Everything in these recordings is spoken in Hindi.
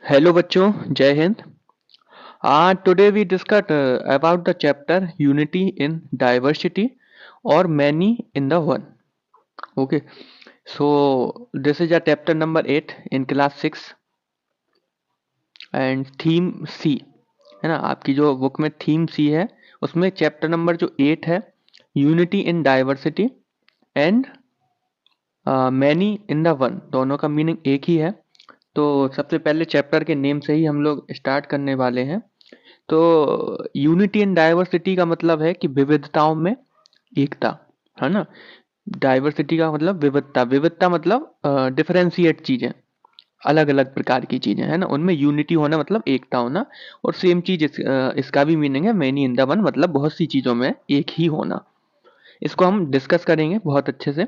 हेलो बच्चों, Jai Hind. Today we discuss about the chapter unity in diversity और many in the one. Okay, so this is a chapter number 8 in class 6 and theme C है ना। आपकी जो बुक में थीम सी है उसमें चैप्टर नंबर जो 8 है, unity in diversity and many in the one, दोनों का मीनिंग एक ही है। तो सबसे पहले चैप्टर के नेम से ही हम लोग स्टार्ट करने वाले हैं। तो यूनिटी इन डाइवर्सिटी का मतलब है कि विविधताओं में एकता, है ना। डाइवर्सिटी का मतलब विविधता, विविधता मतलब डिफरेंशिएट चीजें, अलग अलग प्रकार की चीजें, है ना। उनमें यूनिटी होना मतलब एकता होना। और सेम चीज इसका भी मीनिंग है मैनी इन द वन, मतलब बहुत सी चीजों में एक ही होना। इसको हम डिस्कस करेंगे बहुत अच्छे से,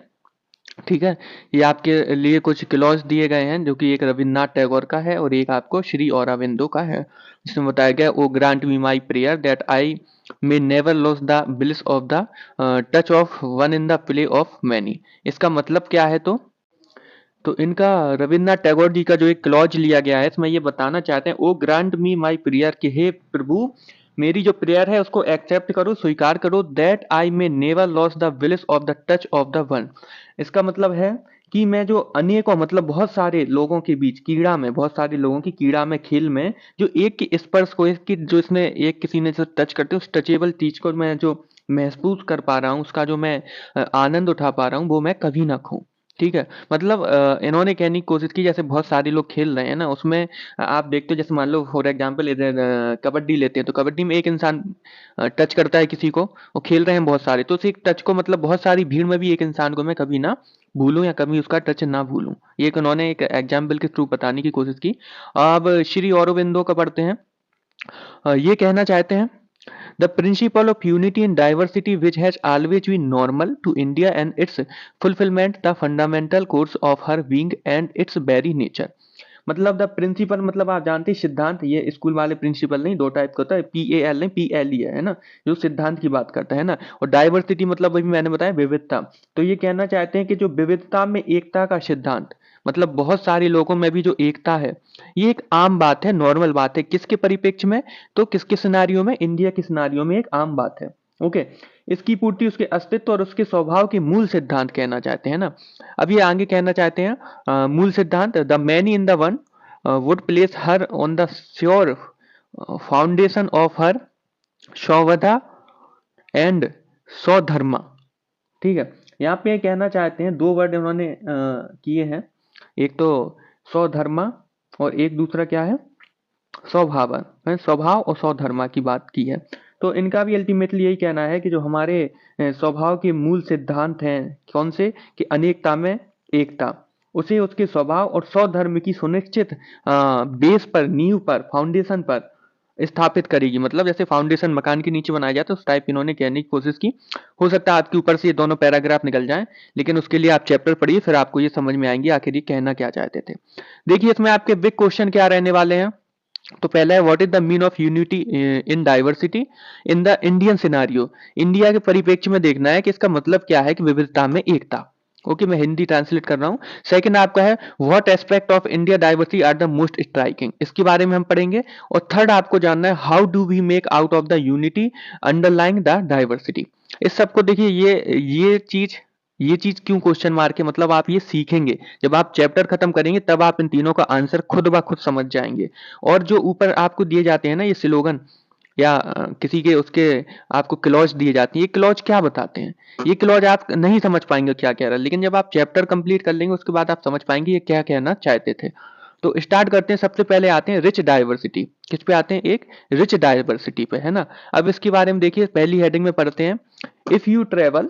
ठीक है। ये आपके लिए कुछ क्लॉज दिए गए हैं जो कि एक रविन्द्रनाथ टैगोर का है और एक आपको श्री औरोबिंदो का है, जिसमें बताया गया O grant me my prayer that I may never loss the bliss of the touch of one in the play of many. इसका मतलब क्या है? तो इनका रविन्द्रनाथ टैगोर जी का जो एक क्लॉज लिया गया है इसमें ये बताना चाहते हैं, ओ ग्रांट मी माई प्रेयर, कि हे प्रभु मेरी जो प्रेयर है उसको एक्सेप्ट करो, स्वीकार करो, that I may never loss the wills of the touch of the one. इसका मतलब है कि मैं जो अनेकों, मतलब बहुत सारे लोगों के बीच कीड़ा में, बहुत सारे लोगों की कीड़ा में, खेल में, जो एक की स्पर्श को, एक की जो इसने एक किसी ने जो टच करते उस टचेबल चीज को मैं जो महसूस कर पा रहा हूँ, उसका जो मैं आनंद उठा पा रहा हूँ, वो मैं कभी ना खो। ठीक है, मतलब इन्होंने कहने की कोशिश की जैसे बहुत सारे लोग खेल रहे हैं ना, उसमें आप देखते हो जैसे मान लो फॉर एग्जांपल इधर कबड्डी लेते हैं, तो कबड्डी में एक इंसान टच करता है किसी को, वो खेल रहे हैं बहुत सारे, तो उस एक टच को, मतलब बहुत सारी भीड़ में भी एक इंसान को मैं कभी ना भूलूं या कभी उसका टच ना भूलूं। ये एक उन्होंने एक एग्जाम्पल के थ्रू बताने की कोशिश की। अब श्री औरोबिंदो का पढ़ते हैं। ये कहना चाहते हैं, the principle of unity in diversity, which has always been normal to India and its fulfillment, the fundamental course of her being and its very nature। मतलब द प्रिंसिपल, मतलब आप जानते हैं सिद्धांत, ये स्कूल वाले प्रिंसिपल नहीं, दो टाइप का होता है, PAL नहीं, PLE है ना, जो सिद्धांत की बात करता है ना। और डाइवर्सिटी मतलब अभी मैंने बताया विविधता। तो ये कहना चाहते हैं कि जो विविधता में एकता का सिद्धांत, मतलब बहुत सारे लोगों में भी जो एकता है, ये एक आम बात है, नॉर्मल बात है। किसके परिप्रेक्ष्य में? तो किसके सिनारियों में? इंडिया के सिनारियों में एक आम बात है। ओके, इसकी पूर्ति उसके अस्तित्व और उसके स्वभाव के मूल सिद्धांत कहना चाहते हैं ना। अब ये आगे कहना चाहते हैं, मूल सिद्धांत, the many in the one would place her on the sure foundation of her सौवधा एंड स्वधर्मा। ठीक है, यहाँ पे कहना चाहते हैं, दो वर्ड उन्होंने किए हैं, एक तो स्वधर्मा और एक दूसरा क्या है? स्वभाव है, स्वभाव और स्वधर्मा की बात की है। तो इनका भी अल्टीमेटली यही कहना है कि जो हमारे स्वभाव के मूल सिद्धांत हैं, कौन से? कि अनेकता में एकता, उसे उसके स्वभाव और स्वधर्म की सुनिश्चित बेस पर, नींव पर, फाउंडेशन पर स्थापित करेगी। मतलब जैसे फाउंडेशन मकान के नीचे बनाया जाता है, उस टाइप इन्होंने कहने की कोशिश की। हो सकता है आपके ऊपर से ये दोनों पैराग्राफ निकल जाएं, लेकिन उसके लिए आप चैप्टर पढ़िए, फिर आपको ये समझ में आएंगे आखिर ये कहना क्या चाहते थे। देखिए इसमें आपके बिग क्वेश्चन क्या रहने वाले हैं। तो पहला है, what is the mean of unity in diversity in the Indian scenario. India के परिप्रेक्ष्य में देखना है कि इसका मतलब क्या है कि विविधता में एकता। ओके, मैं हिंदी ट्रांसलेट कर रहा हूँ। सेकंड आपका है, what aspect of India diversity are the most striking, इसके बारे में हम पढ़ेंगे। और थर्ड आपको जानना है, how do we make out of the unity underlying the diversity. इस सबको देखिए, ये चीज क्यों क्वेश्चन मार्क है, मतलब आप ये सीखेंगे जब आप चैप्टर खत्म करेंगे, तब आप इन तीनों का आंसर खुद ब खुद समझ जाएंगे। और जो ऊपर आपको दिए जाते हैं ना ये स्लोगन, या किसी के उसके आपको क्लॉज दिए जाती है, ये क्लॉज क्या बताते हैं, ये क्लॉज आप नहीं समझ पाएंगे क्या कह रहा है, लेकिन जब आप चैप्टर कंप्लीट कर लेंगे उसके बाद आप समझ पाएंगे ये क्या कहना चाहते थे। तो स्टार्ट करते हैं, सबसे पहले आते हैं रिच डाइवर्सिटी। किस पे आते हैं? एक रिच डाइवर्सिटी पे, है ना। अब इसके बारे में देखिए, पहली हेडिंग में पढ़ते हैं, if you travel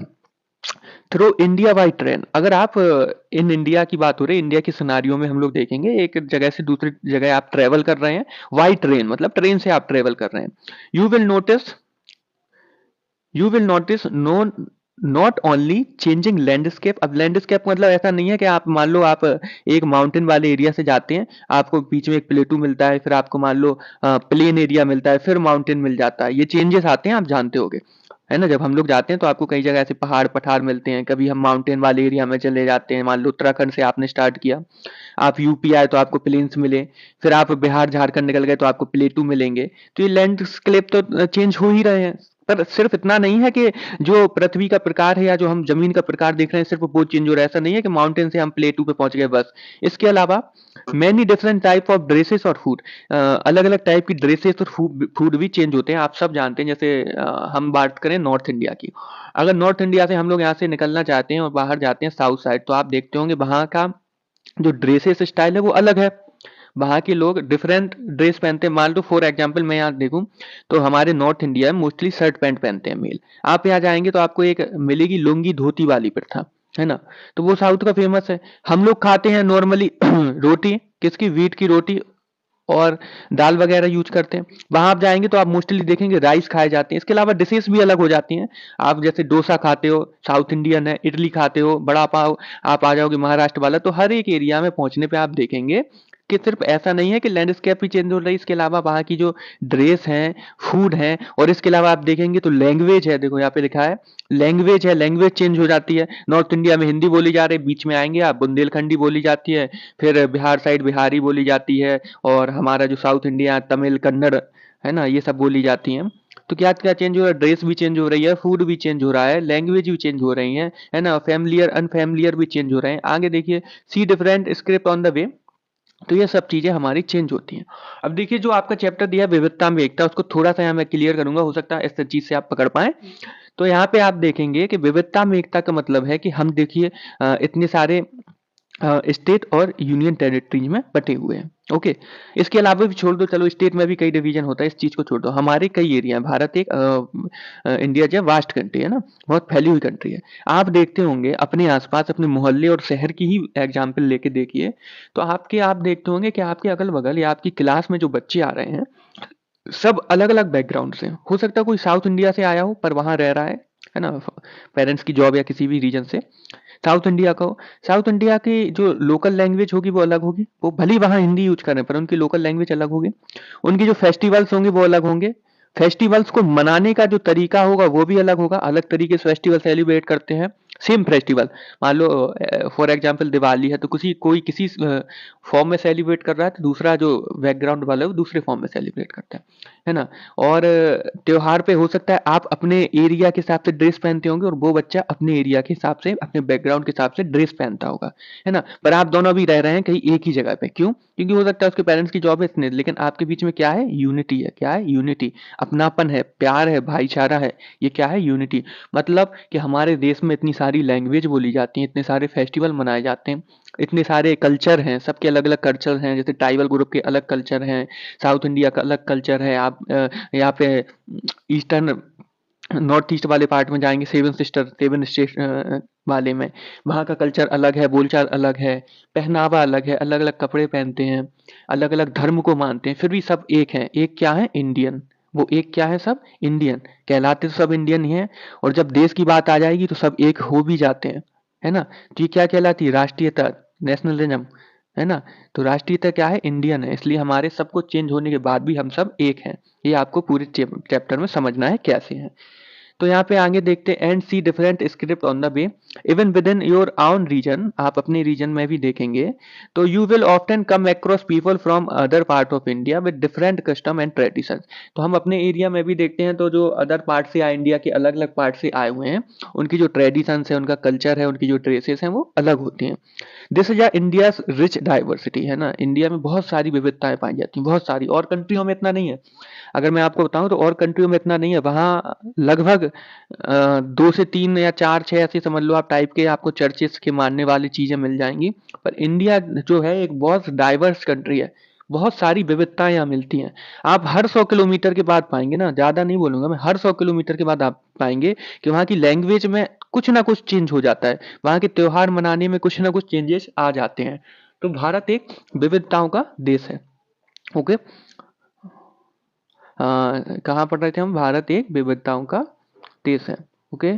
through India by train. अगर आप इन इंडिया की बात हो रही है, इंडिया के सिनारियो में हम लोग देखेंगे, एक जगह से दूसरी जगह आप ट्रेवल कर रहे हैं, बाई ट्रेन मतलब ट्रेन से आप ट्रेवल कर रहे हैं, you will notice you will notice no not only changing landscape. अब लैंडस्केप मतलब ऐसा नहीं है कि आप मान लो आप एक माउंटेन वाले एरिया से जाते हैं, आपको बीच में एक प्लेटू मिलता है, फिर आपको मान लो प्लेन एरिया मिलता है, फिर माउंटेन मिल जाता है, ये चेंजेस आते हैं, आप जानते होंगे, है ना। जब हम लोग जाते हैं तो आपको कई जगह ऐसे पहाड़ पठार मिलते हैं, कभी हम माउंटेन वाले एरिया में चले जाते हैं, मान लो उत्तराखंड से आपने स्टार्ट किया, आप यूपी आए तो आपको प्लेन्स मिले, फिर आप बिहार झारखंड निकल गए तो आपको प्लेटू मिलेंगे। तो ये लैंडस्केप तो चेंज हो ही रहे हैं, पर सिर्फ इतना नहीं है कि जो पृथ्वी का प्रकार है या जो हम जमीन का प्रकार देख रहे हैं सिर्फ वो चेंज हो रहा है। ऐसा नहीं है कि माउंटेन से हम प्लेटू पे पहुंच गए बस। इसके अलावा many different type of dresses और फूड, अलग अलग टाइप की ड्रेसेस और फूड भी चेंज होते हैं। आप सब जानते हैं, जैसे हम बात करें नॉर्थ इंडिया की, अगर नॉर्थ इंडिया से हम लोग यहाँ से निकलना चाहते हैं और बाहर जाते हैं साउथ साइड, तो आप देखते होंगे वहाँ का जो ड्रेसेस स्टाइल है वो अलग है। वहाँ के लोग डिफरेंट ड्रेस पहनते हैं। मान लो फॉर एग्जांपल मैं यहाँ देखूं तो हमारे नॉर्थ इंडिया में मोस्टली शर्ट पैंट पहनते हैं मेल। आप यहाँ जाएंगे तो आपको एक मिलेगी लुंगी धोती वाली प्रथा, है ना। तो वो साउथ का फेमस है। हम लोग खाते हैं नॉर्मली रोटी, किसकी, व्हीट की रोटी और दाल वगैरह यूज करते हैं। वहां आप जाएंगे तो आप मोस्टली देखेंगे राइस खाए जाते हैं। इसके अलावा डिशेस भी अलग हो जाती हैं। आप जैसे डोसा खाते हो, साउथ इंडियन है, इडली खाते हो, बड़ा पाव, आप आ जाओगे महाराष्ट्र वाला, तो हर एक एरिया में पहुंचने पे आप देखेंगे कि सिर्फ ऐसा नहीं है कि लैंडस्केप ही चेंज हो रही है, इसके अलावा वहाँ की जो ड्रेस है, फूड है, और इसके अलावा आप देखेंगे तो लैंग्वेज है। देखो यहाँ पे लिखा है लैंग्वेज है, लैंग्वेज चेंज हो जाती है। नॉर्थ इंडिया में हिंदी बोली जा रही है, बीच में आएंगे आप बुंदेलखंडी बोली जाती है, फिर बिहार साइड बिहारी बोली जाती है, और हमारा जो साउथ इंडिया तमिल कन्नड़ है ना, ये सब बोली जाती हैं। तो क्या क्या चेंज हो रहा है, ड्रेस भी चेंज हो रही है, फूड भी चेंज हो रहा है, लैंग्वेज भी चेंज हो रही है ना, फैमिलियर अनफैमिलियर भी चेंज हो रहे हैं। आगे देखिए, see different script on the way. तो ये सब चीजें हमारी चेंज होती हैं। अब देखिए जो आपका चैप्टर दिया है विविधता में एकता, उसको थोड़ा सा यहाँ मैं क्लियर करूंगा, हो सकता है इस चीज से आप पकड़ पाए। तो यहाँ पे आप देखेंगे कि विविधता में एकता का मतलब है कि हम देखिए इतने सारे स्टेट और यूनियन टेरिटरीज में बटे हुए हैं। ओके, इसके अलावा भी छोड़ दो, चलो स्टेट में भी कई डिवीजन होता है, इस चीज को छोड़ दो, हमारे कई एरिया है। भारत एक इंडिया जो वास्ट कंट्री है ना, बहुत फैली हुई कंट्री है। आप देखते होंगे अपने आसपास अपने मोहल्ले और शहर की ही एग्जाम्पल लेके देखिए, तो आप देखते होंगे कि आपके अगल बगल या आपकी क्लास में जो बच्चे आ रहे हैं सब अलग अलग बैकग्राउंड से। हो सकता है कोई साउथ इंडिया से आया हो पर वहां रह रहा है ना, पेरेंट्स की जॉब या किसी भी रीजन से साउथ इंडिया का हो। साउथ इंडिया की जो लोकल लैंग्वेज होगी वो अलग होगी, वो भली वहाँ हिंदी यूज करें पर उनकी लोकल लैंग्वेज अलग होगी। उनकी जो फेस्टिवल्स होंगे वो अलग होंगे, फेस्टिवल्स को मनाने का जो तरीका होगा वो भी अलग होगा, अलग तरीके से फेस्टिवल सेलिब्रेट करते हैं। सेम फेस्टिवल, मान लो फॉर एग्जांपल दिवाली है तो कोई किसी फॉर्म में सेलिब्रेट कर रहा है, तो दूसरा जो बैकग्राउंड वाला है वो दूसरे फॉर्म में सेलिब्रेट करता है ना। और त्योहार पे हो सकता है आप अपने एरिया के हिसाब से ड्रेस पहनते होंगे और वो बच्चा अपने एरिया के हिसाब से अपने बैकग्राउंड के हिसाब से ड्रेस पहनता होगा, है ना। पर आप दोनों भी रह रहे हैं कहीं एक ही जगह पे, क्यों? क्योंकि हो सकता है उसके पेरेंट्स की जॉब है इतने, लेकिन आपके बीच में क्या है, यूनिटी है। क्या है? यूनिटी, अपनापन है, प्यार है, भाईचारा है। ये क्या है? यूनिटी। मतलब कि हमारे देश में इतनी सारी लैंग्वेज बोली जाती है, इतने सारे फेस्टिवल मनाए जाते हैं, इतने सारे कल्चर हैं, सबके अलग अलग कल्चर हैं। जैसे ट्राइबल ग्रुप के अलग कल्चर हैं, साउथ इंडिया का अलग कल्चर है। आप यहाँ पे ईस्टर्न नॉर्थ ईस्ट वाले पार्ट में जाएंगे, सेवन स्टेट वाले में, वहाँ का कल्चर अलग है, बोलचाल अलग है, पहनावा अलग है, अलग अलग कपड़े पहनते हैं, अलग अलग धर्म को मानते हैं, फिर भी सब एक हैं। एक क्या है? इंडियन। वो एक क्या है? सब इंडियन कहलाते, तो सब इंडियन ही है। और जब देश की बात आ जाएगी तो सब एक हो भी जाते हैं, है ना। तो ये क्या कहलाती है? राष्ट्रीयता, नेशनलिज्म, है ना। तो राष्ट्रीयता क्या है? इंडियन है। इसलिए हमारे सब कुछ चेंज होने के बाद भी हम सब एक हैं। ये आपको पूरे चैप्टर में समझना है कैसे है। तो यहाँ पे आगे देखते हैं, and see different script on the way even within your own region. आप अपने रीजन में भी देखेंगे तो you will often come across people from other part of India with different custom and tradition. तो हम अपने एरिया में भी देखते हैं तो जो अदर पार्ट से आए, इंडिया के अलग अलग पार्ट से आए हुए हैं, उनकी जो ट्रेडिशन है, उनका कल्चर है, उनकी जो ड्रेसेस हैं वो अलग होती हैं। This is India rich diversity, है ना। इंडिया में बहुत सारी विविधताएं पाई जाती हैं, बहुत सारी, और कंट्रियों में इतना नहीं है। अगर मैं आपको बताऊं तो और कंट्रियों में इतना नहीं है, वहाँ लगभग 2 से 3 या 4 6 ऐसे समझ लो आप टाइप के आपको चर्चेस के मानने वाली चीजें मिल जाएंगी। पर इंडिया जो है एक बहुत डाइवर्स कंट्री है, बहुत सारी विविधताएं यहाँ मिलती हैं। आप हर 100 किलोमीटर के बाद पाएंगे ना, ज्यादा नहीं बोलूंगा मैं, हर 100 किलोमीटर के बाद आप पाएंगे कि वहाँ की लैंग्वेज में कुछ ना कुछ चेंज हो जाता है, वहाँ के त्योहार मनाने में कुछ ना कुछ चेंजेस आ जाते हैं। तो भारत एक विविधताओं का देश है। ओके, कहाँ पढ़ रहे थे हम? भारत एक विविधताओं का देश है। ओके,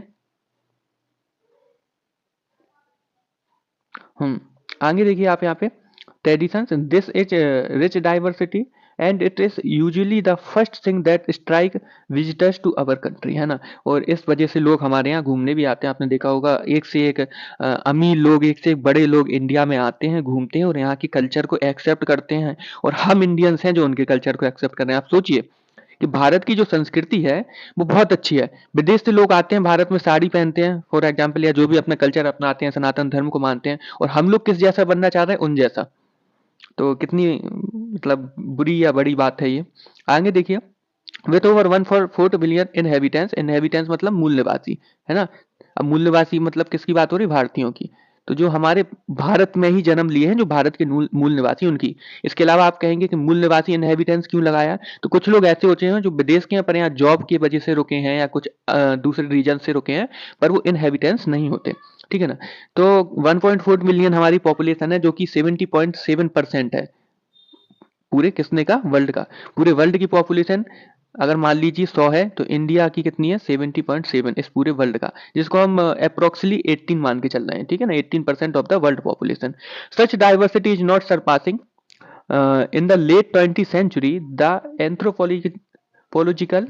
हम आगे देखिए आप यहाँ पे traditions, this is rich diversity and it is usually the first thing that strike visitors to our country, है ना। और इस वजह से लोग हमारे यहाँ घूमने भी आते हैं। आपने देखा होगा एक से एक अमीर लोग, एक से एक बड़े लोग इंडिया में आते हैं, घूमते हैं और यहाँ की कल्चर को एक्सेप्ट करते हैं, और हम इंडियंस हैं जो उनके कल्चर को एक्सेप्ट कर रहे हैं। आप सोचिए कि भारत की जो संस्कृति है वो बहुत अच्छी है। विदेश से लोग आते हैं, भारत में साड़ी पहनते हैं फॉर एग्जाम्पल, या जो भी अपना कल्चर अपनाते हैं, सनातन धर्म को मानते हैं, और हम लोग किस जैसा बनना चाह रहे हैं, उन जैसा। तो कितनी मतलब बुरी या बड़ी बात है ये। आगे देखिए, with over 1.4 billion inhabitants, inhabitants मतलब मूल निवासी, है ना। अब मूल निवासी मतलब किसकी बात हो रही है, भारतीयों की। तो जो हमारे भारत में ही जन्म लिए हैं, जो भारत के मूल निवासी, उनकी। इसके अलावा आप कहेंगे कि मूल निवासी इनहेबिटेंट्स क्यों लगाया, तो कुछ लोग ऐसे होते हैं जो विदेश के हैं पर यहाँ जॉब की वजह से रुके हैं या कुछ दूसरे रीजन से रुके हैं, पर वो इनहेबिटेंट्स नहीं होते, ठीक है ना। तो 1.4 मिलियन हमारी पॉपुलेशन है, जो कि 70.7% है पूरे किसने का, वर्ल्ड का। पूरे वर्ल्ड की पॉपुलेशन अगर मान लीजिए 100 है, तो इंडिया की कितनी है, 70.7 इस पूरे वर्ल्ड का, जिसको हम अप्रोक्सीमेटली 18 मान के चल रहे हैं, ठीक है ना, 18% of the world population. Such diversity is not surpassing in the late 20th century the anthropological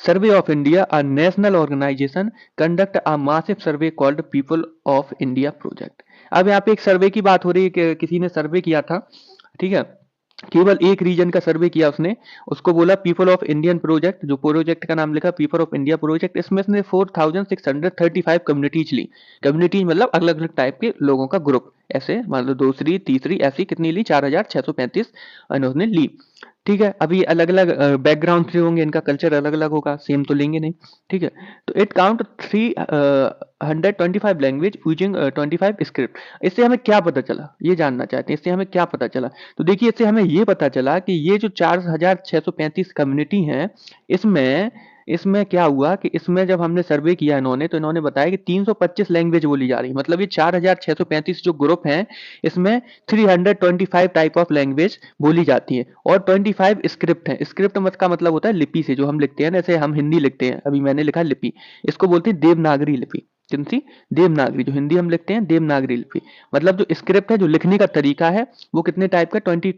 survey of India, a national organization, conduct a massive survey called people of India project. अब यहाँ पे एक सर्वे की बात हो रही है कि किसी ने सर्वे किया था, ठीक है, केवल एक रीजन का सर्वे किया उसने, उसको बोला पीपल ऑफ इंडियन प्रोजेक्ट, जो प्रोजेक्ट का नाम लिखा पीपल ऑफ इंडिया प्रोजेक्ट। इसमें उसने 4635 कम्युनिटीज ली। कम्युनिटीज मतलब अलग अलग टाइप के लोगों का ग्रुप, ऐसे मान लो दूसरी तीसरी ऐसी कितनी ली, 4635 उन्होंने ली, ठीक है। अभी अलग अलग बैकग्राउंड से होंगे, इनका कल्चर अलग अलग होगा, सेम तो लेंगे नहीं, ठीक है। तो it count 325 language using 25 script. इससे हमें क्या पता चला, ये जानना चाहते हैं, इससे हमें क्या पता चला। तो देखिए, इससे हमें ये पता चला कि ये जो 4635 कम्युनिटी हैं, इसमें इसमें क्या हुआ कि इसमें जब हमने सर्वे किया इन्होंने, तो इन्होंने बताया कि 325 लैंग्वेज बोली जा रही है। मतलब ये 4635 जो ग्रुप हैं, इसमें 325 टाइप ऑफ लैंग्वेज बोली जाती है, और 25 स्क्रिप्ट है। स्क्रिप्ट मत का मतलब होता है लिपि से, जो हम लिखते हैं, जैसे हम हिंदी लिखते हैं, अभी मैंने लिखा लिपि, इसको बोलते हैं देवनागरी लिपि। कौन सी, देवनागरी। जो हिंदी हम लिखते हैं, देवनागरी लिपि। मतलब जो स्क्रिप्ट है, जो लिखने का तरीका है, वो कितने टाइप का, 25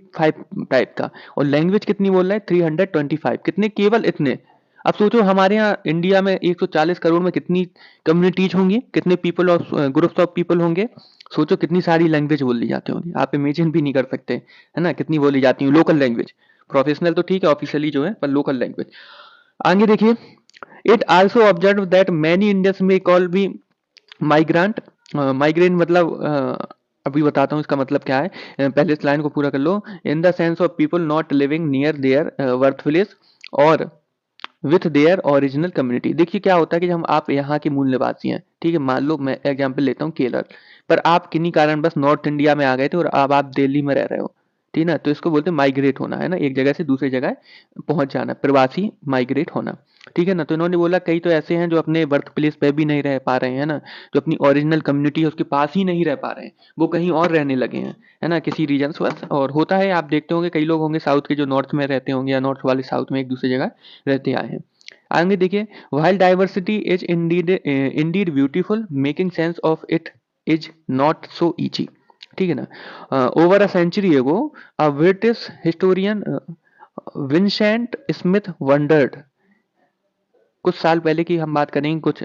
टाइप का। और लैंग्वेज कितनी बोल रहा है, 325। कितने, केवल इतने। अब सोचो हमारे यहाँ इंडिया में 140 करोड़ में कितनी कम्युनिटीज होंगी, कितने people of groups of people होंगे। सोचो कितनी सारी लैंग्वेज बोली जाती होंगी, आप इमेजिन भी नहीं कर सकते, है ना, कितनी बोली जाती है लोकल लैंग्वेज। प्रोफेशनल तो ठीक है, ऑफिशियली जो है, पर लोकल लैंग्वेज। आगे देखिए, it also observe that many Indians में कॉल भी माइग्रेंट। माइग्रेंट मतलब अभी बताता हूँ इसका मतलब क्या है, पहले इस लाइन को पूरा कर लो। In the sense of people not living near their birth village और विथ देयर ओरिजिनल कम्युनिटी। देखिए क्या होता है कि जब हम, आप यहाँ के मूल निवासी हैं, ठीक है, मान लो मैं एग्जांपल लेता हूँ केरल, पर आप किन्हीं कारण बस नॉर्थ इंडिया में आ गए थे और अब आप दिल्ली में रह रहे हो, ठीक ना, तो इसको बोलते हैं माइग्रेट होना, है ना, एक जगह से दूसरी जगह पहुंच जाना, प्रवासी माइग्रेट होना, ठीक है ना। तो इन्होंने बोला कई तो ऐसे हैं जो अपने बर्थ प्लेस पे भी नहीं रह पा रहे हैं ना, जो अपनी ओरिजिनल कम्युनिटी है उसके पास ही नहीं रह पा रहे हैं, वो कहीं और रहने लगे हैं, है ना, किसी रीजन बस। और होता है, आप देखते होंगे कई लोग होंगे साउथ के जो नॉर्थ में रहते होंगे, या नॉर्थ वाले साउथ में एक दूसरी जगह रहते आए हैं। आगे देखिए, while diversity is indeed beautiful, making sense of it is not so easy, ठीक है ना। Over a century ago a British historian Vincent Smith wondered, कुछ साल पहले की हम बात करेंगे, कुछ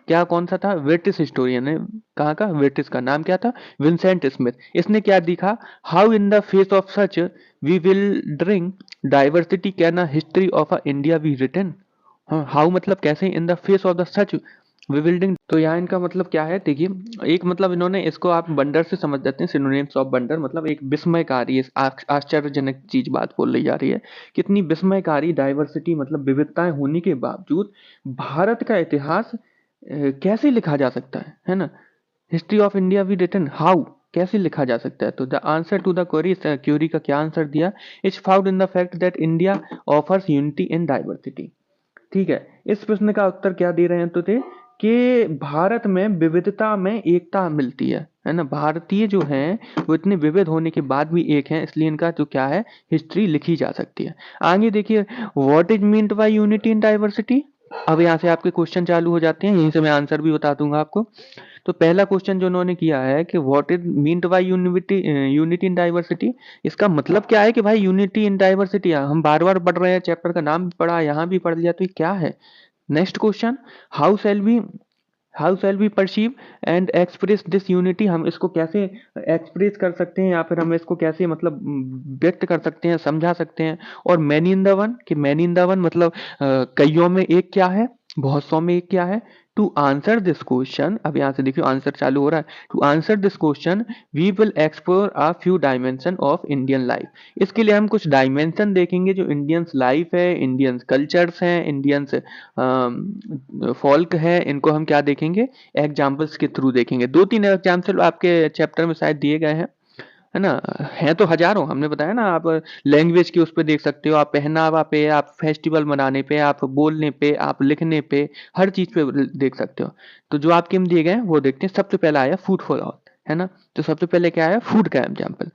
क्या, कौन सा था, ब्रिटिश हिस्टोरियन है, कहाँ का, ब्रिटिश का, नाम क्या था, विंसेंट स्मिथ। इसने क्या दिखा, how in the face of such we will drink diversity can a history of a India be written. हाँ, हाउ मतलब कैसे, in the face of the such bewildering. तो यहाँ इनका मतलब क्या है, देखिए, एक मतलब इन्होंने इसको आप बंडर से समझ जाते हैं, सिनोनिम्स ऑफ बंडर, मतलब एक विस्मयकारी, आश्चर्यजनक चीज बात बोल रही जा रही है। कितनी विस्मयकारी डाइवर्सिटी, मतलब विविधताएं होने के बावजूद भारत का इतिहास कैसे लिखा जा सकता है ना। History of India be written how, कैसे लिखा जा सकता है। तो the answer to the query, query का क्या आंसर दिया, is found in the fact that India offers unity in diversity, ठीक है। इस प्रश्न का उत्तर क्या दे रहे हैं तो थे कि भारत में विविधता में एकता मिलती है ना। भारतीय जो हैं वो इतने विविध होने के बाद भी एक हैं, इसलिए इनका जो क्या है, हिस्ट्री लिखी जा सकती है। आगे देखिए, what is meant by unity in diversity. अब यहाँ से आपके क्वेश्चन चालू हो जाते हैं, यहीं से मैं आंसर भी बता दूंगा आपको। तो पहला क्वेश्चन जो उन्होंने किया है कि what is meant by unity in diversity, इसका मतलब क्या है कि भाई यूनिटी इन डाइवर्सिटी, हम बार बार पढ़ रहे हैं, चैप्टर का नाम भी पढ़ा, यहाँ भी पढ़ लिया, तो ये क्या है। Next question, how shall be how shall we perceive and express this unity, हम इसको कैसे एक्सप्रेस कर सकते हैं या फिर हम इसको कैसे मतलब व्यक्त कर सकते हैं, समझा सकते हैं। और मैनी इन द वन, कि मैनी इन द वन मतलब कईयों में एक क्या है, बहुत सौ में एक क्या है। टू आंसर दिस क्वेश्चन, अब यहाँ से देखियो आंसर चालू हो रहा है। To answer this question we will explore a few dimension of Indian life, इसके लिए हम कुछ डायमेंशन देखेंगे जो इंडियंस लाइफ है, इंडियंस कल्चर्स हैं, इंडियंस फॉल्क है, इनको हम क्या देखेंगे, एग्जाम्पल्स के थ्रू देखेंगे। दो तीन एग्जाम्पल आपके चैप्टर में शायद दिए गए हैं, है ना, हैं तो हजारों, हमने बताया ना। आप लैंग्वेज की उस पे देख सकते हो, आप पहनावा पे, आप फेस्टिवल मनाने पे, आप बोलने पे, आप लिखने पे, हर चीज पे देख सकते हो। तो जो आपके में दिए गए हैं वो देखते हैं। सबसे पहला आया फूड फॉर ऑल, है ना, तो सबसे पहले क्या आया, फूड का एग्जाम्पल।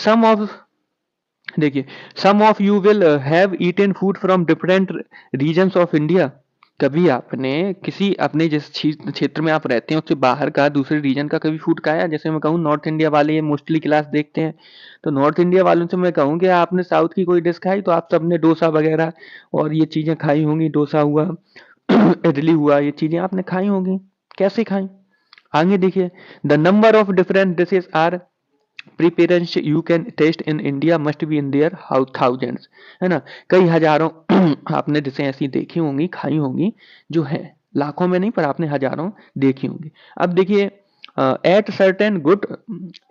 सम ऑफ, देखिए, some of you will have eaten food from different regions of India, कभी आपने किसी अपने जिस क्षेत्र में आप रहते हैं उससे बाहर का, दूसरे रीजन का कभी फूड खाया। जैसे मैं कहूँ नॉर्थ इंडिया वाले ये मोस्टली क्लास देखते हैं, तो नॉर्थ इंडिया वालों से मैं कहूँ कि आपने साउथ की कोई डिश खाई, तो आप सबने डोसा वगैरह और ये चीजें खाई होंगी, डोसा हुआ इडली हुआ, ये चीजें आपने खाई होंगी। कैसे खाई, आगे देखिए, the number of different dishes are preparations you can taste in India must be in their how thousands, है ना, कई हजारों आपने डिशें ऐसी देखी होंगी, खाई होंगी, जो है लाखों में नहीं पर आपने हजारों देखी होंगी। अब देखिए, at certain good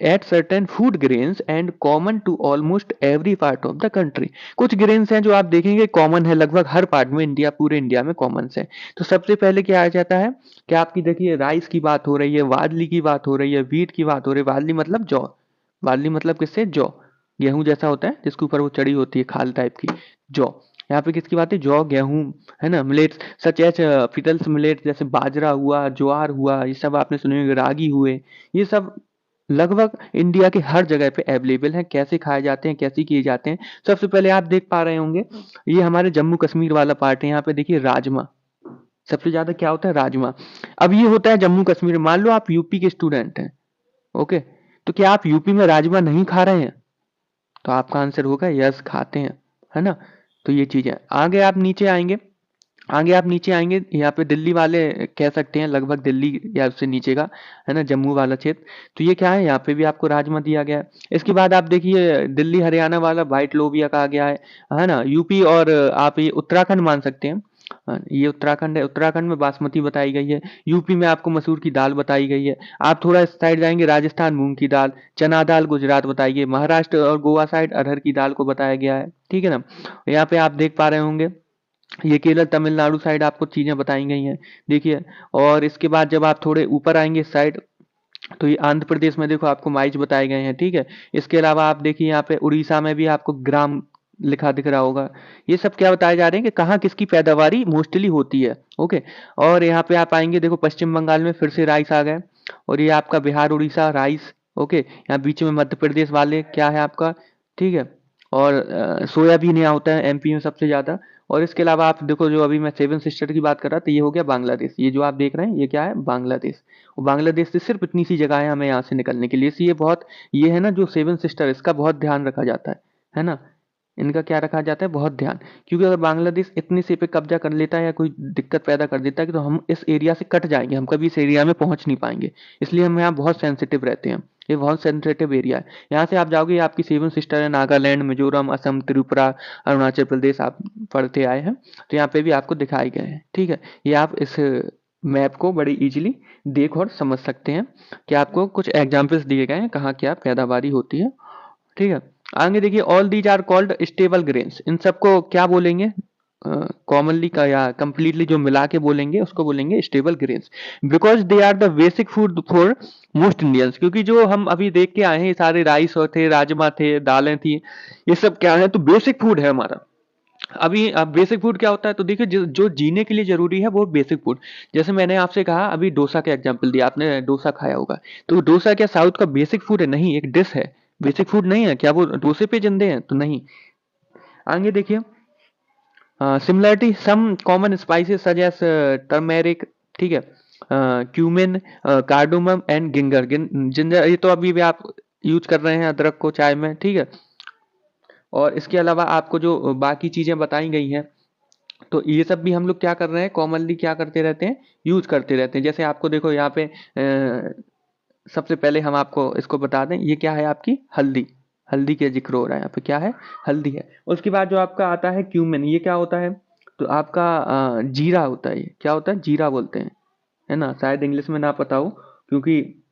at certain food grains and common to almost every part of the country, कुछ ग्रेन्स हैं जो आप देखेंगे कॉमन है लगभग हर पार्ट में, इंडिया, पूरे इंडिया में कॉमन है। तो सबसे पहले क्या आ जाता है कि आपकी देखिए राइस की बात हो रही है, वादली की बात हो रही है, व्हीट की बात हो रही है, वादली मतलब जौ, बार्ली मतलब किससे, जौ, गेहूं जैसा होता है जिसके ऊपर वो चढ़ी होती है खाल टाइप की, जौ। यहाँ पे किसकी बात है, जौ, गेहूं, है ना, मिलेट्स सच एज फिटल्स मिलेट्स, जैसे बाजरा हुआ, ज्वार हुआ, ये सब आपने सुने होंगे, रागी हुए, ये सब लगभग इंडिया के हर जगह पे अवेलेबल है। कैसे खाए जाते हैं, कैसे किए जाते हैं, सबसे पहले आप देख पा रहे होंगे, ये हमारे जम्मू कश्मीर वाला पार्ट है। यहाँ पे देखिए राजमा, सबसे ज्यादा क्या होता है, राजमा। अब ये होता है जम्मू कश्मीर, मान लो आप यूपी के स्टूडेंट हैं, ओके, तो क्या आप यूपी में राजमा नहीं खा रहे हैं, तो आपका आंसर होगा यस, खाते हैं, है ना। तो ये चीज है। आगे आप नीचे आएंगे, यहाँ पे दिल्ली वाले कह सकते हैं, लगभग दिल्ली या उससे नीचे का, है ना, जम्मू वाला क्षेत्र, तो ये क्या है, यहाँ पे भी आपको राजमा दिया गया है। इसके बाद आप देखिए दिल्ली हरियाणा वाला व्हाइट लोबिया कहा गया है ना, यूपी और आप ये उत्तराखंड मान सकते हैं, ये उत्तराखंड है, उत्तराखंड में बासमती बताई गई है। यूपी में आपको मसूर की दाल बताई गई है। आप थोड़ा इस साइड जाएंगे, राजस्थान मूंग की दाल, चना दाल गुजरात बताई गई, महाराष्ट्र और गोवा साइड अरहर की दाल को बताया गया है, ठीक है ना। यहाँ पे आप देख पा रहे होंगे, ये केरल तमिलनाडु साइड आपको चीजें बताई गई हैं, देखिए। और इसके बाद जब आप थोड़े ऊपर आएंगे इस साइड, तो ये आंध्र प्रदेश में देखो आपको माइज बताए गए हैं, ठीक है। इसके अलावा आप देखिए यहाँ पे उड़ीसा में भी आपको ग्राम लिखा दिख रहा होगा। ये सब क्या बताए जा रहे हैं कि कहाँ किसकी पैदावारी मोस्टली होती है, ओके। और यहाँ पे आप आएंगे, देखो पश्चिम बंगाल में फिर से राइस आ गए, और ये आपका बिहार उड़ीसा राइस, ओके। यहाँ बीच में मध्य प्रदेश वाले क्या है आपका, ठीक है। और सोयाबीन यहाँ होता है एमपी में सबसे ज्यादा। और इसके अलावा आप देखो, जो अभी मैं सेवन सिस्टर की बात कर रहा था, ये हो गया बांग्लादेश, ये जो आप देख रहे हैं ये क्या है, बांग्लादेश। और बांग्लादेश से सिर्फ इतनी सी जगह है हमें यहाँ से निकलने के लिए, इसलिए ये बहुत, ये है ना जो सेवन सिस्टर, इसका बहुत ध्यान रखा जाता है ना, इनका क्या रखा जाता है, बहुत ध्यान। क्योंकि अगर बांग्लादेश इतने से पे कब्जा कर लेता है या कोई दिक्कत पैदा कर देता है कि तो हम इस एरिया से कट जाएंगे, हम कभी इस एरिया में पहुंच नहीं पाएंगे। इसलिए हम यहाँ बहुत सेंसिटिव रहते हैं, ये बहुत सेंसिटिव एरिया है। यहाँ से आप जाओगे, ये आपकी सेवन सिस्टर है, नागालैंड, मिजोरम, असम, त्रिपुरा, अरुणाचल प्रदेश आप पढ़ते आए हैं, तो यहाँ पे भी आपको दिखाए गए हैं, ठीक है। ये आप इस मैप को बड़ी इजीली देख और समझ सकते हैं कि आपको कुछ एग्जाम्पल्स दिए गए हैं कहाँ क्या पैदावारी होती है, ठीक है। आगे देखिए, all these are called staple grains, इन सबको क्या बोलेंगे, कॉमनली का या कंप्लीटली जो मिला के बोलेंगे उसको बोलेंगे staple grains, because they are the basic food for most Indians. क्योंकि जो हम अभी देख के आए हैं, ये सारे राइस थे, राजमा थे, दालें थी, ये सब क्या है, तो बेसिक फूड है हमारा। अभी अब बेसिक फूड क्या होता है, तो देखिए जो जीने के लिए जरूरी है वो बेसिक फूड। जैसे मैंने आपसे कहा अभी डोसा का एग्जांपल दिया, आपने डोसा खाया होगा, तो डोसा क्या साउथ का बेसिक फूड है, नहीं, एक डिश है, बेसिक फूड नहीं है। क्या वो डोसे पे जिंदे हैं, तो नहीं। आगे देखिए, similarity, some common spices such as turmeric, ठीक है, क्यूमिन, कार्डोमम एंड जिंजर, ये तो अभी भी आप यूज कर रहे हैं अदरक को चाय में, ठीक है। और इसके अलावा आपको जो बाकी चीजें बताई गई हैं, तो ये सब भी हम लोग क्या कर रहे हैं, कॉमनली क्या करते रहते हैं, यूज करते रहते हैं। जैसे आपको देखो यहाँ पे सबसे पहले हम आपको इसको बता दें, ये क्या है आपकी हल्दी, हल्दी का जिक्र हो रहा है यहाँ पे, क्या है, हल्दी है। उसके बाद जो आपका आता है क्यूमिन, ये क्या होता है, तो आपका जीरा होता है, ये क्या होता है, जीरा बोलते हैं, है ना। शायद इंग्लिश में ना पता हो, क्योंकि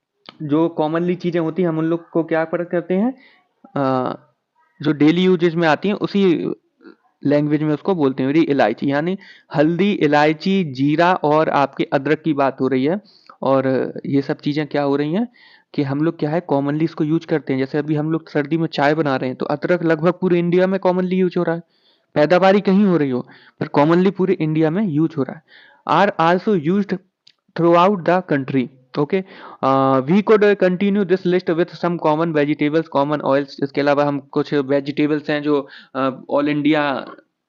जो कॉमनली चीजें होती हैं हम उन लोग को क्या फर्क करते हैं, अ, जो डेली यूजेज में आती हैं उसी लैंग्वेज में उसको बोलते हैं। मेरी इलायची, यानी हल्दी, इलायची, जीरा और आपके अदरक की बात हो रही है। और ये सब चीजें क्या हो रही हैं कि हम लोग क्या है कॉमनली इसको यूज करते हैं। जैसे अभी हम लोग सर्दी में चाय बना रहे हैं, तो अदरक लगभग पूरे इंडिया में कॉमनली यूज हो रहा है, पैदावारी कहीं हो रही हो, पर कॉमनली पूरे इंडिया में यूज हो रहा है। Are also used throughout the country. Okay, we could continue this list with some common vegetables, common oils. इसके अलावा हम कुछ वेजिटेबल्स हैं जो ऑल इंडिया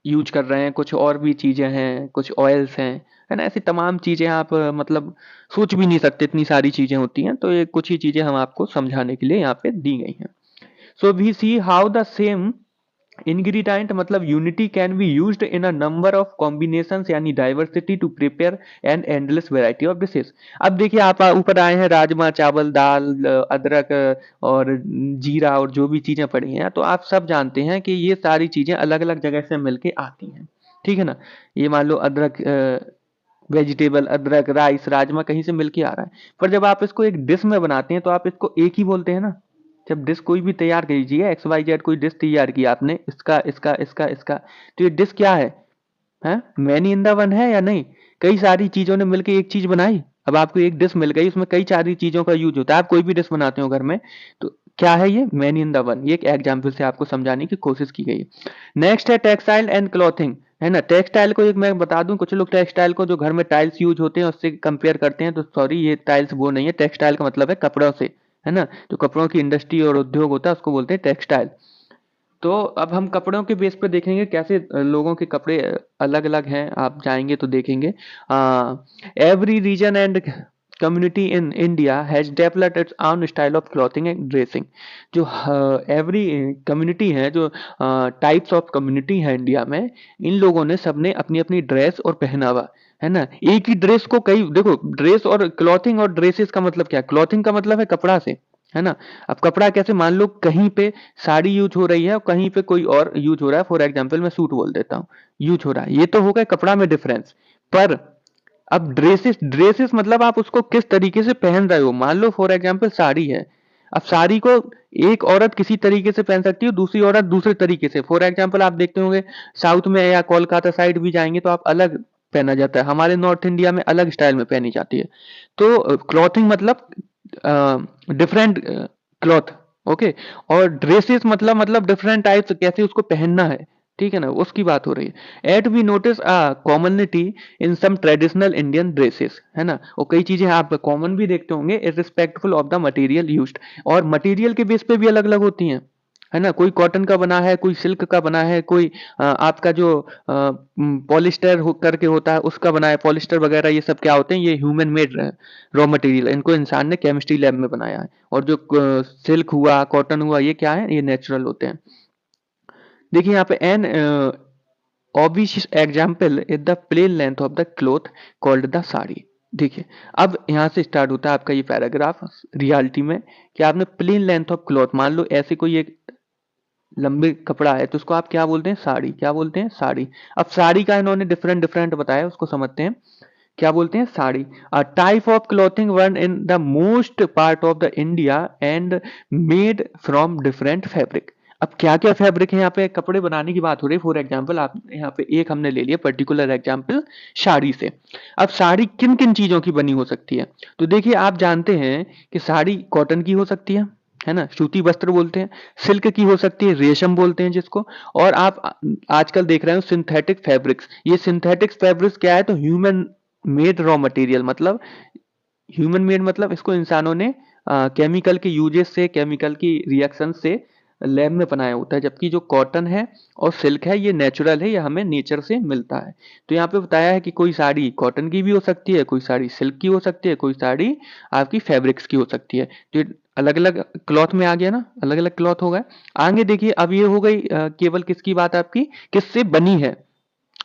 यूज कर रहे हैं, कुछ और भी चीजें हैं, कुछ ऑयल्स हैं, है ना। ऐसी तमाम चीजें आप मतलब सोच भी नहीं सकते, इतनी सारी चीजें होती हैं। तो ये कुछ ही चीजें हम आपको समझाने के लिए यहाँ पे दी गई हैं। So we see how the same ingredient मतलब unity can be used in a number of combinations, यानी diversity to prepare and endless variety of dishes. अब देखिए आप ऊपर आए हैं राजमा चावल, दाल, अदरक और जीरा और जो भी चीजें पड़ी हैं, तो आप सब जानते हैं कि ये सारी चीजें अलग अलग जगह से मिलके आती हैं, ठीक है ना। ये मान लो अदरक, वेजिटेबल, अदरक, राइस, राजमा कहीं से मिलके आ रहा है, पर जब आप इसको एक डिश में बनाते हैं तो आप इसको एक ही बोलते हैं ना। जब डिश कोई भी तैयार कीजिए, एक्स वाई जेड कोई डिश तैयार की आपने, इसका इसका इसका इसका, तो ये डिश क्या है, मैनी इन द वन है या नहीं। कई सारी चीजों ने मिलकर एक चीज बनाई, अब आपको एक डिश मिल गई, उसमें कई सारी चीजों का यूज होता है। आप कोई भी डिश बनाते हो घर में, तो क्या है ये, मैनी इन द वन। ये एक एग्जाम्पल से आपको समझाने की कोशिश की गई है। नेक्स्ट है टेक्सटाइल एंड क्लॉथिंग, है ना। टेक्सटाइल को एक मैं बता दूं, कुछ लोग टेक्सटाइल को जो घर में टाइल्स यूज होते हैं उससे कंपेयर करते हैं, तो सॉरी, ये टाइल्स वो नहीं है। टेक्सटाइल का मतलब है कपड़ों से, है ना। जो कपड़ों की इंडस्ट्री और उद्योग होता है उसको बोलते हैं टेक्सटाइल। तो अब हम कपड़ों के बेस पे देखेंगे कैसे लोगों के कपड़े अलग अलग हैं, आप जाएंगे तो देखेंगे। Every region and community in India has developed its own style of clothing and dressing. जो एवरी कम्युनिटी है, जो टाइप्स ऑफ कम्युनिटी है इंडिया में, इन लोगों ने सबने अपनी अपनी ड्रेस और पहनावा, है ना। एक ही ड्रेस को कई, देखो ड्रेस और क्लॉथिंग और ड्रेसेस का मतलब क्या, क्लॉथिंग का मतलब है कपड़ा से, है ना। अब कपड़ा कैसे, मान लो कहीं पे साड़ी यूज हो रही है और कहीं पे कोई और यूज हो रहा है, फॉर एग्जांपल मैं सूट बोल देता हूँ, यूज हो रहा है, ये तो हो गया कपड़ा में डिफरेंस। पर अब ड्रेसेस, ड्रेसेस मतलब आप उसको किस तरीके से पहन रहे हो। मान लो फॉर एग्जांपल साड़ी है, अब साड़ी को एक औरत किसी तरीके से पहन सकती है, दूसरी औरत दूसरे तरीके से। फॉर एग्जांपल आप देखते होंगे साउथ में या कोलकाता साइड भी जाएंगे तो आप अलग पहना जाता है, हमारे नॉर्थ इंडिया में अलग स्टाइल में पहनी जाती है। तो क्लॉथिंग मतलब डिफरेंट क्लॉथ, ओके। और ड्रेसेस मतलब डिफरेंट टाइप्स, कैसे उसको पहनना है, ठीक है ना, उसकी बात हो रही है। Yet we notice a community in some traditional Indian dresses, है ना। और कई चीजें आप कॉमन भी देखते होंगे इररिस्पेक्टफुल ऑफ द मटेरियल यूज्ड, और मटेरियल के बेस पे भी अलग अलग होती हैं, है ना। कोई कॉटन का बना है, कोई सिल्क का बना है, कोई आपका जो पॉलिस्टर करके होता है उसका बना है। पॉलिस्टर वगैरह ये सब क्या होते हैं, ये ह्यूमन मेड रॉ मटेरियल, इनको इंसान ने केमिस्ट्री लैब में बनाया है। और जो सिल्क हुआ, कॉटन हुआ, ये क्या है, ये नेचुरल होते हैं। देखिए यहाँ पे N obvious example is the plain length of the cloth called the sari. देखिए अब यहाँ से स्टार्ट होता है आपका ये पैराग्राफ रियलिटी में, कि आपने प्लेन लेंथ ऑफ क्लॉथ, मान लो ऐसे कोई एक लंबे कपड़ा है तो उसको आप क्या बोलते हैं, साड़ी, क्या बोलते हैं, साड़ी। अब साड़ी का इन्होंने डिफरेंट डिफरेंट बताया, उसको समझते हैं। क्या बोलते हैं, sari. A type of clothing worn in the most part of the India and made from different fabric. अब क्या क्या फैब्रिक है, यहाँ पे कपड़े बनाने की बात हो रही है। फॉर एग्जाम्पल आप यहाँ पे एक हमने ले लिया पर्टिकुलर एग्जाम्पल साड़ी से। अब साड़ी किन किन चीजों की बनी हो सकती है, तो देखिए आप जानते हैं कि साड़ी कॉटन की हो सकती है ना, सूती वस्त्र बोलते हैं। सिल्क की हो सकती है, रेशम बोलते हैं जिसको। और आप आजकल देख रहे हो सिंथेटिक फैब्रिक्स। ये सिंथेटिक फैब्रिक्स क्या है, तो ह्यूमन मेड रॉ मटेरियल, मतलब ह्यूमन मेड मतलब इसको इंसानों ने केमिकल के यूजेस से, केमिकल की रिएक्शन से लैब में बनाया होता है, जबकि जो कॉटन है और सिल्क है ये नेचुरल है, ये हमें नेचर से मिलता है। तो यहाँ पे बताया है कि कोई साड़ी कॉटन की भी हो सकती है, कोई साड़ी सिल्क की हो सकती है, कोई साड़ी आपकी फैब्रिक्स की हो सकती है। तो ये अलग अलग क्लॉथ में आ गया ना, अलग अलग क्लॉथ हो गए। आगे देखिए, अब ये हो गई केवल किसकी बात आपकी, किससे बनी है।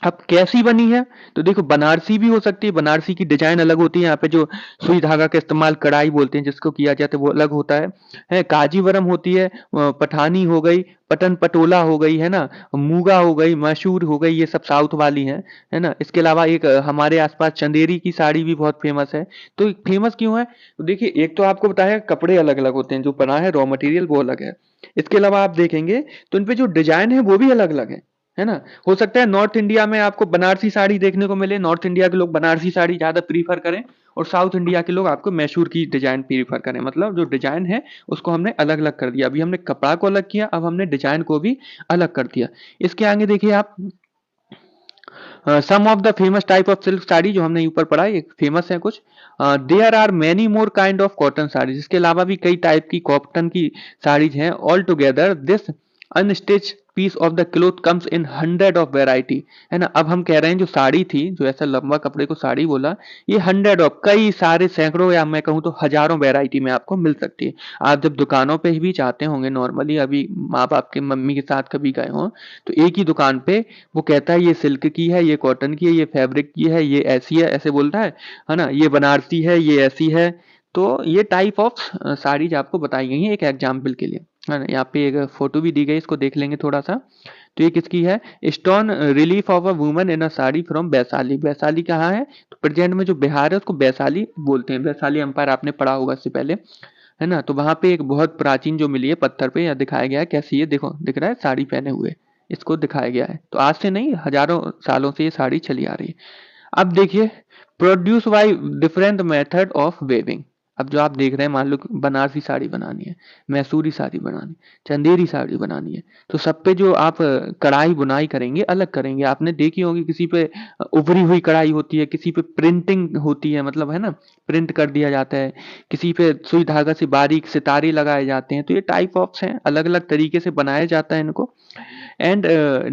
अब कैसी बनी है, तो देखो बनारसी भी हो सकती है, बनारसी की डिजाइन अलग होती है, यहाँ पे जो सुई धागा का इस्तेमाल कढ़ाई बोलते हैं जिसको किया जाता है वो अलग होता है काजीवरम होती है, पठानी हो गई, पटन पटोला हो गई है ना, मूगा हो गई, मैसूर हो गई, ये सब साउथ वाली है ना। इसके अलावा एक हमारे आसपास चंदेरी की साड़ी भी बहुत फेमस है। तो फेमस क्यों है, तो देखिए एक तो आपको बताया कपड़े अलग अलग होते हैं, जो बना है रॉ मटेरियल वो अलग है। इसके अलावा आप देखेंगे तो इनपे जो डिजाइन है वो भी अलग अलग है ना। हो सकता है नॉर्थ इंडिया में आपको बनारसी साड़ी देखने को मिले, नॉर्थ इंडिया के लोग बनारसी साड़ी ज्यादा प्रीफर करें, और साउथ इंडिया के लोग आपको मैसूर की डिजाइन प्रीफर करें। मतलब जो डिजाइन है उसको हमने अलग अलग कर दिया, अभी हमने कपड़ा को अलग किया, अब हमने डिजाइन को भी अलग कर दिया। इसके आगे देखिए आप, some of the famous type of silk sari जो हमने ऊपर पढ़ा है फेमस है कुछ। There are many more kind of cotton saris, इसके अलावा भी कई टाइप की कॉटन की साड़ीज हैं। All together this unstitched piece of the cloth comes in 100 of variety, है ना। अब हम कह रहे हैं जो साड़ी थी, जो ऐसा लंबा कपड़े को साड़ी बोला, ये 100 ऑफ कई सारे सैकड़ों या मैं कहूँ तो हजारों वेराइटी में आपको मिल सकती है। आप जब दुकानों पे भी जाते होंगे नॉर्मली, अभी माँ बाप के मम्मी के साथ कभी गए हो, तो एक ही दुकान पे वो कहता है ये सिल्क की है, ये कॉटन की है, ये फैब्रिक की है, ये ऐसी है, ऐसे बोलता है ना, ये बनारसी है, ये ऐसी है। तो ये टाइप ऑफ साड़ीज आपको बताई गई हैं एक एग्जाम्पल के लिए, है ना। यहाँ पे एक फोटो भी दी गई, इसको देख लेंगे थोड़ा सा। तो ये किसकी है, stone relief of a woman in a sari from Vaishali. Vaishali कहाँ है, तो प्रेजेंट में जो बिहार है उसको वैशाली बोलते हैं, वैशाली एम्पायर आपने पढ़ा होगा इससे पहले, है ना। तो वहां पे एक बहुत प्राचीन जो मिली है पत्थर पे, यहाँ दिखाया गया है कैसी है, देखो दिख रहा है साड़ी पहने हुए, इसको दिखाया गया है। तो आज से नहीं, हजारों सालों से ये साड़ी चली आ रही है। अब देखिए, produce by different method of weaving. अब जो आप देख रहे हैं, मान लो बनारसी साड़ी बनानी है, मैसूरी साड़ी बनानी है, चंदेरी साड़ी बनानी है, तो सब पे जो आप कढ़ाई बुनाई करेंगे अलग करेंगे। आपने देखी होगी किसी पे उभरी हुई कढ़ाई होती है, किसी पे प्रिंटिंग होती है, मतलब है ना, प्रिंट कर दिया जाता है, किसी पे सुई धागा से बारीक सितारे लगाए जाते हैं। तो ये टाइप ऑफ्स हैं, अलग अलग तरीके से बनाया जाता है इनको। एंड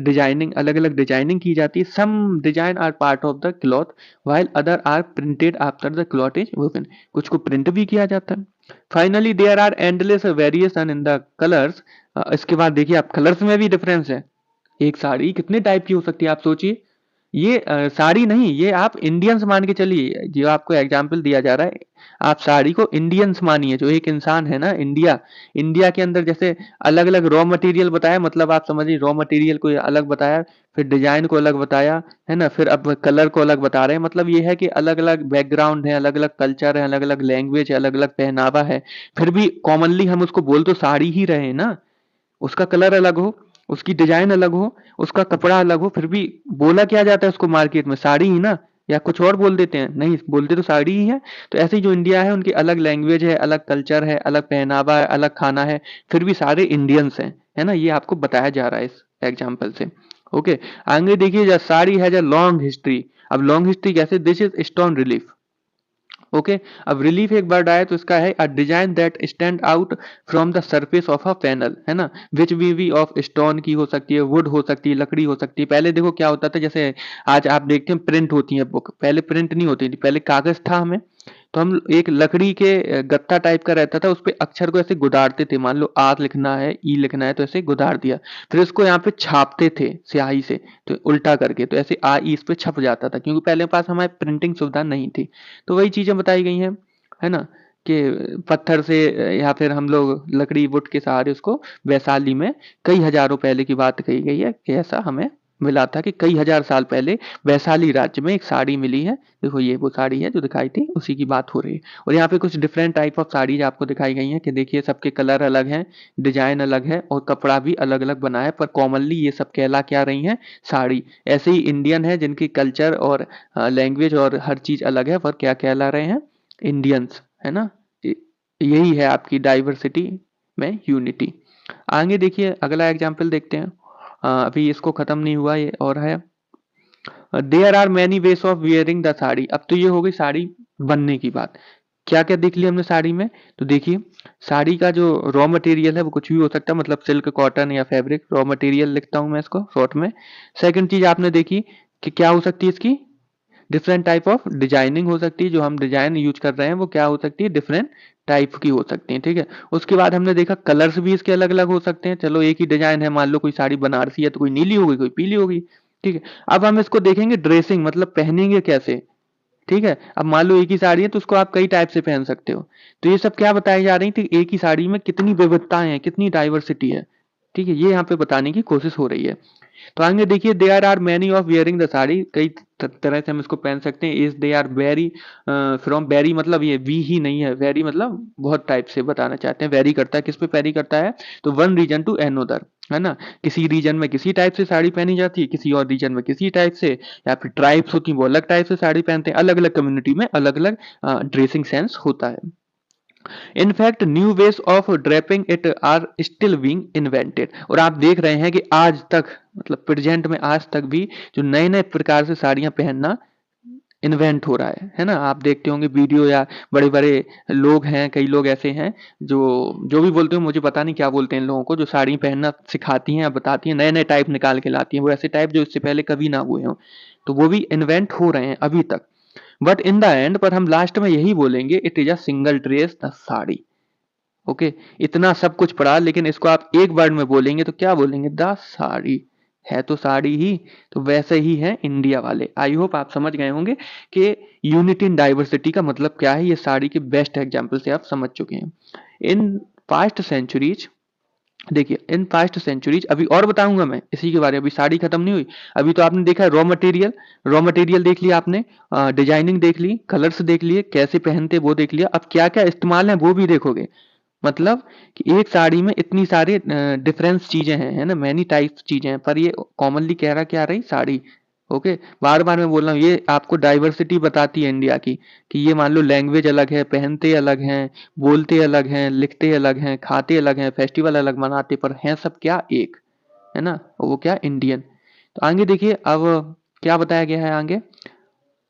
डिजाइनिंग, अलग अलग डिजाइनिंग की जाती है। Some design are part of the cloth while other are printed after the cloth is woven, कुछ को प्रिंट भी किया जाता है। Finally there are endless variation in the colours. इसके बाद देखिए आप, कलर्स में भी डिफरेंस है। एक साड़ी कितने टाइप की हो सकती है आप सोचिए। ये साड़ी नहीं, ये आप इंडियंस मान के चलिए, जो आपको एग्जाम्पल दिया जा रहा है, आप साड़ी को इंडियंस मानिए, जो एक इंसान है ना, इंडिया, इंडिया के अंदर जैसे अलग अलग रॉ मटेरियल बताया, मतलब आप समझिए रॉ मटेरियल को अलग बताया, फिर डिजाइन को अलग बताया, है ना, फिर अब कलर को अलग बता रहे हैं। मतलब ये है कि अलग अलग बैकग्राउंड है, अलग अलग कल्चर है, अलग अलग लैंग्वेज है, अलग अलग पहनावा है, फिर भी कॉमनली हम उसको बोल तो साड़ी ही रहे हैं ना। उसका कलर अलग हो, उसकी डिजाइन अलग हो, उसका कपड़ा अलग हो, फिर भी बोला क्या जाता है उसको मार्केट में, साड़ी ही ना, या कुछ और बोल देते हैं, नहीं बोलते तो साड़ी ही है। तो ऐसे ही जो इंडिया है, उनकी अलग लैंग्वेज है, अलग कल्चर है, अलग पहनावा है, अलग खाना है, फिर भी सारे इंडियंस हैं, है ना। ये आपको बताया जा रहा है इस एग्जाम्पल से। ओके, आगे देखिए, sari has a long history. अब लॉन्ग हिस्ट्री कैसे, this is stone relief. Okay, अब रिलीफ एक वर्ड आया तो इसका है अ design that stand out from the surface of a panel, है ना। विच भी ऑफ स्टोन की हो सकती है, वुड हो सकती है, लकड़ी हो सकती है। पहले देखो क्या होता था, जैसे आज आप देखते हैं प्रिंट होती है बुक, पहले प्रिंट नहीं होती थी, पहले कागज था हमें, तो हम एक लकड़ी के गत्ता टाइप का रहता था, उस पे अक्षर को ऐसे गुदारते थे। मान लो आर लिखना है, ई लिखना है, तो ऐसे गुदार दिया, फिर इसको यहाँ पे छापते थे स्याही से, तो उल्टा करके, तो ऐसे आ ई इस पे छप जाता था, क्योंकि पहले पास हमारे प्रिंटिंग सुविधा नहीं थी। तो वही चीजें बताई गई हैं, है ना, कि पत्थर से या फिर हम लोग लकड़ी वुड के सहारे उसको, वैशाली में कई हजारों पहले की बात कही गई है कि ऐसा हमें मिला था, कि कई हजार साल पहले वैशाली राज्य में एक साड़ी मिली है। देखो ये वो साड़ी है जो दिखाई थी, उसी की बात हो रही है। और यहाँ पे कुछ डिफरेंट टाइप ऑफ साड़ीज आपको दिखाई गई हैं, कि देखिए सबके कलर अलग हैं, डिजाइन अलग है, और कपड़ा भी अलग अलग बना है, पर कॉमनली ये सब कहला क्या रही हैं, साड़ी। ऐसे ही इंडियन है जिनकी कल्चर और लैंग्वेज और हर चीज अलग है, पर क्या कहला रहे हैं, इंडियंस, है ना। यही है आपकी डाइवर्सिटी में यूनिटी। आगे देखिए अगला एग्जाम्पल देखते हैं। अभी इसको खत्म नहीं हुआ, ये और है। There are many ways of wearing the sari. अब तो ये हो गई साड़ी बनने की बात, क्या क्या देख लिया हमने साड़ी में। तो देखिए साड़ी का जो रॉ मटेरियल है वो कुछ भी हो सकता है, मतलब सिल्क, कॉटन या फैब्रिक, रॉ मटेरियल लिखता हूँ मैं इसको शॉर्ट में। सेकंड चीज आपने देखी कि क्या हो सकती है इसकी, डिफरेंट टाइप ऑफ डिजाइनिंग हो सकती है, जो हम डिजाइन यूज कर रहे हैं वो क्या हो सकती है, डिफरेंट टाइप की हो सकती है, ठीक है। उसके बाद हमने देखा कलर्स भी इसके अलग अलग हो सकते हैं। चलो एक ही डिजाइन है, मान लो कोई साड़ी बनारसी है तो कोई नीली होगी कोई पीली होगी, ठीक है। अब हम इसको देखेंगे ड्रेसिंग, मतलब पहनेंगे कैसे, ठीक है। अब मान लो एक ही साड़ी है तो उसको आप कई टाइप से पहन सकते हो। तो ये सब क्या बताई जा रही थी, एक ही साड़ी में कितनी विविधताएं हैं, कितनी डाइवर्सिटी है, ठीक है, ये यहाँ पे बताने की कोशिश हो रही है। तो आगे देखिए there are many of wearing the sari, कई तरह से हम इसको पहन सकते हैं। Is they are vary from, vary मतलब ये वी ही नहीं है, वेरी मतलब बहुत टाइप से बताना चाहते हैं। वेरी करता है, किस पे वेरी करता है, तो वन रीजन टू अनदर, है ना। किसी रीजन में किसी टाइप से साड़ी पहनी जाती है, किसी और रीजन में किसी टाइप से, या फिर ट्राइब्स होती हैं वो अलग टाइप से साड़ी पहनते हैं, अलग अलग कम्युनिटी में अलग अलग ड्रेसिंग सेंस होता है। In fact, new ways of draping it are still being invented। और आप देख रहे हैं कि आज तक, मतलब प्रेजेंट में आज तक भी जो नए नए प्रकार से साड़ियां पहनना इन्वेंट हो रहा है ना। आप देखते होंगे वीडियो, या बड़े बड़े लोग हैं, कई लोग ऐसे हैं जो जो भी बोलते हो, मुझे पता नहीं क्या बोलते हैं इन लोगों को, जो साड़ी पहनना सिखाती हैं या बताती हैं, नए नए टाइप निकाल के लाती हैं, वो ऐसे टाइप जो इससे पहले कभी ना हुए हों, तो वो भी इन्वेंट हो रहे हैं अभी तक। बट इन द एंड, पर हम लास्ट में यही बोलेंगे, it is a single dress, the sari. Okay, इतना सब कुछ पढ़ा, लेकिन इसको आप एक वर्ड में बोलेंगे तो क्या बोलेंगे, द साड़ी। है तो साड़ी ही, तो वैसे ही है इंडिया वाले। आई होप आप समझ गए होंगे कि यूनिटी इन डाइवर्सिटी का मतलब क्या है। ये साड़ी के बेस्ट एग्जाम्पल से आप समझ चुके हैं। इन पास्ट सेंचुरीज, देखिए इन पास्ट सेंचुरीज, अभी और बताऊंगा मैं इसी के बारे में, अभी साड़ी खत्म नहीं हुई। अभी तो आपने देखा रॉ मटेरियल, रॉ मटेरियल देख लिया आपने, डिजाइनिंग देख ली, कलर्स देख लिए, कैसे पहनते वो देख लिया, अब क्या क्या इस्तेमाल है वो भी देखोगे। मतलब कि एक साड़ी में इतनी सारी डिफरेंस चीजें हैं, है ना, मैनी टाइप्स चीजें हैं, पर ये कॉमनली कह रहा क्या रही, साड़ी। ओके, बार बार मैं बोल रहा हूँ, ये आपको डाइवर्सिटी बताती है इंडिया की, कि ये मान लो लैंग्वेज अलग है, पहनते अलग हैं, बोलते अलग हैं, लिखते अलग हैं, खाते अलग हैं, फेस्टिवल अलग मनाते, पर हैं सब क्या, एक, है ना, वो क्या, इंडियन। तो आगे देखिए अब क्या बताया गया है आगे।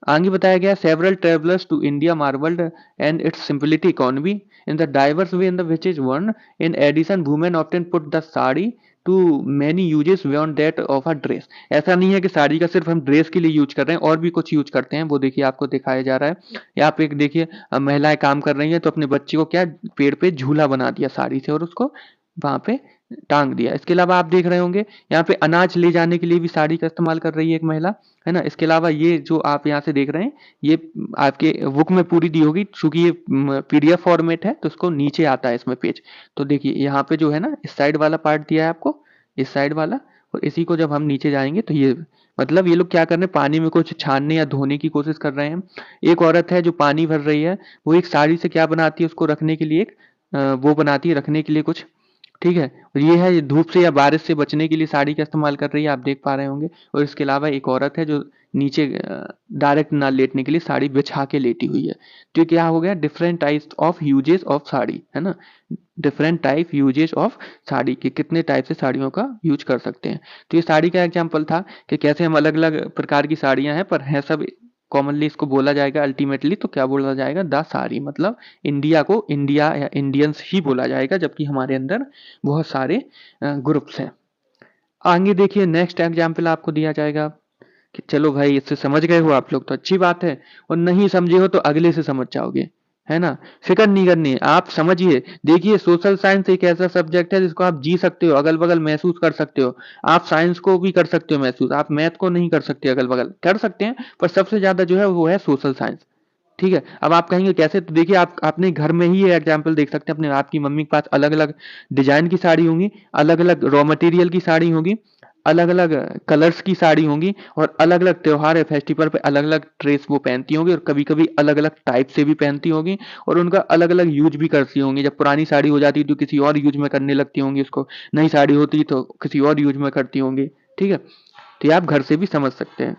आगे बताया गया, several travellers to India marvelled and its simplicity economy in the diverse way in the which is one. In addition women often put the sari to many uses beyond that of a dress. ऐसा नहीं है कि साड़ी का सिर्फ हम ड्रेस के लिए यूज कर रहे हैं, और भी कुछ यूज करते हैं, वो देखिए आपको दिखाया जा रहा है। यहाँ पे एक देखिए महिलाएं काम कर रही हैं, तो अपने बच्चे को क्या, पेड़ पे झूला बना दिया साड़ी से, और उसको वहां पे टांग दिया। इसके अलावा आप देख रहे होंगे यहाँ पे अनाज ले जाने के लिए भी साड़ी का इस्तेमाल कर रही है एक महिला, है ना। इसके अलावा ये जो आप यहाँ से देख रहे हैं, ये आपके बुक में पूरी दी होगी, चूंकि ये पीडीएफ फॉर्मेट है तो इसको नीचे आता है इसमें पेज। तो देखिए यहाँ पे जो है ना, इस साइड वाला पार्ट दिया है आपको, इस साइड वाला, और इसी को जब हम नीचे जाएंगे तो ये, मतलब ये लोग क्या कर रहे हैं, पानी में कुछ छानने या धोने की कोशिश कर रहे हैं। एक औरत है जो पानी भर रही है, वो एक साड़ी से क्या बनाती है, उसको रखने के लिए एक वो बनाती है, रखने के लिए कुछ, ठीक है। और ये है, ये धूप से या बारिश से बचने के लिए साड़ी का इस्तेमाल कर रही है, आप देख पा रहे होंगे। और इसके अलावा एक औरत है जो नीचे डायरेक्ट ना लेटने के लिए साड़ी बिछा के लेटी हुई है। तो ये क्या हो गया, different types of uses of sari, है ना, different type uses of sari के, कितने टाइप से साड़ियों का यूज कर सकते हैं। तो ये साड़ी का एग्जाम्पल था कि कैसे हम अलग अलग प्रकार की साड़ियां हैं, पर हैं सब कॉमनली, इसको बोला जाएगा अल्टीमेटली तो क्या बोला जाएगा, द साड़ी। मतलब इंडिया को इंडिया या इंडियंस ही बोला जाएगा, जबकि हमारे अंदर बहुत सारे ग्रुप्स हैं। आगे देखिए नेक्स्ट एग्जाम्पल आपको दिया जाएगा कि चलो भाई इससे समझ गए हो आप लोग तो अच्छी बात है, और नहीं समझे हो तो अगले से समझ जाओगे, है ना। फिक्र नहीं करनी है, आप समझिए। देखिए सोशल साइंस एक ऐसा सब्जेक्ट है जिसको आप जी सकते हो, अगल बगल महसूस कर सकते हो। आप साइंस को भी कर सकते हो महसूस, आप मैथ को नहीं कर सकते, अगल बगल कर सकते हैं, पर सबसे ज्यादा जो है वो है सोशल साइंस, ठीक है। अब आप कहेंगे कैसे, तो देखिए आप अपने घर में ही ये एग्जाम्पल देख सकते हैं, अपने आपकी मम्मी के पास अलग अलग डिजाइन की साड़ी होंगी, अलग अलग रॉ मटेरियल की साड़ी होगी, अलग अलग कलर्स की साड़ी होंगी, और अलग अलग त्योहार या फेस्टिवल पे अलग अलग ड्रेस वो पहनती होंगी, और कभी कभी अलग अलग टाइप से भी पहनती होंगी, और उनका अलग अलग यूज भी करती होंगी। जब पुरानी साड़ी हो जाती तो किसी और यूज में करने लगती होंगी उसको, नई साड़ी होती तो किसी और यूज में करती होंगी, ठीक है। तो ये आप घर से भी समझ सकते हैं।